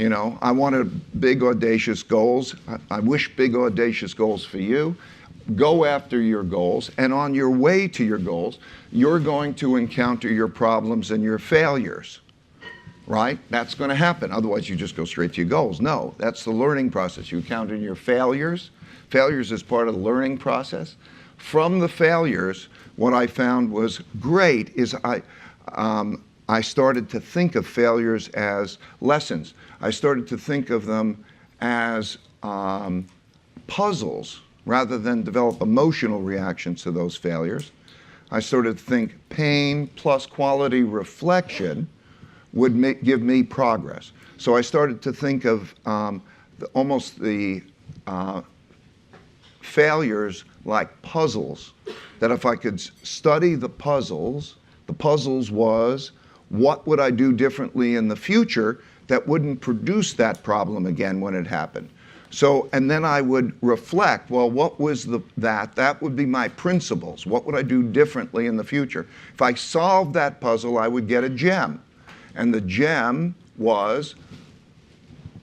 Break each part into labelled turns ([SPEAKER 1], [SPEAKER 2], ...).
[SPEAKER 1] You know, I wanted big, audacious goals. I wish big, audacious goals for you. Go after your goals, and on your way to your goals, you're going to encounter your problems and your failures, right? That's going to happen. Otherwise, you just go straight to your goals. No, that's the learning process. You encounter your failures. Failures is part of the learning process. From the failures, what I found was great is I started to think of failures as lessons. I started to think of them as puzzles rather than develop emotional reactions to those failures. I started to think pain plus quality reflection would give me progress. So I started to think of almost the failures like puzzles, that if I could study the puzzles was, what would I do differently in the future that wouldn't produce that problem again when it happened? So, and then I would reflect, well, what was that would be my principles. What would I do differently in the future? If I solved that puzzle, I would get a gem. And the gem was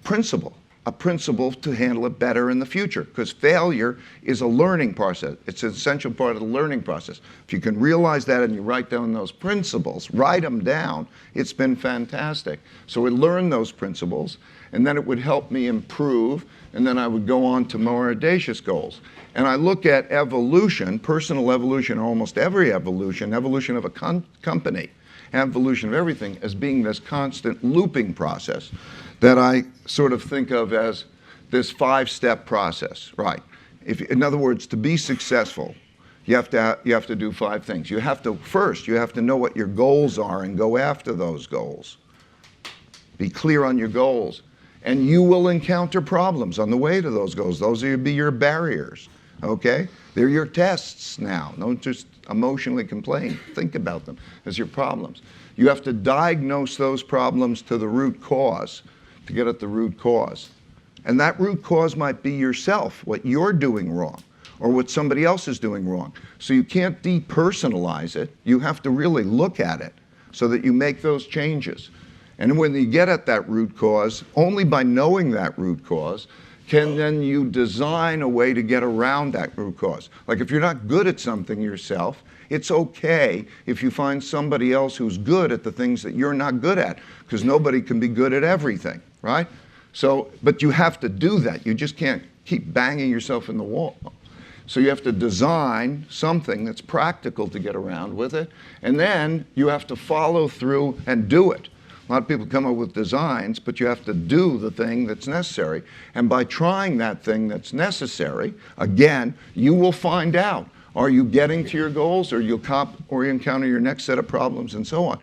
[SPEAKER 1] principle, a principle to handle it better in the future, because failure is a learning process. It's an essential part of the learning process. If you can realize that and you write down those principles, write them down, it's been fantastic. So I learned those principles, and then it would help me improve, and then I would go on to more audacious goals. And I look at evolution, personal evolution, almost every evolution of a company, evolution of everything, as being this constant looping process that I sort of think of as this 5-step process, right? In other words, to be successful, you have to do 5 things. First, you have to know what your goals are and go after those goals. Be clear on your goals. And you will encounter problems on the way to those goals. Those will be your barriers, okay? They're your tests now. Don't just emotionally complain. Think about them as your problems. You have to diagnose those problems to the root cause, to get at the root cause. And that root cause might be yourself, what you're doing wrong, or what somebody else is doing wrong. So you can't depersonalize it. You have to really look at it so that you make those changes. And when you get at that root cause, only by knowing that root cause, can then you design a way to get around that root cause. Like if you're not good at something yourself, it's okay if you find somebody else who's good at the things that you're not good at, because nobody can be good at everything, right? So, but you have to do that. You just can't keep banging yourself in the wall. So you have to design something that's practical to get around with it, and then you have to follow through and do it. A lot of people come up with designs, but you have to do the thing that's necessary. And by trying that thing that's necessary, again, you will find out, are you getting to your goals, or you'll encounter your next set of problems, and so on.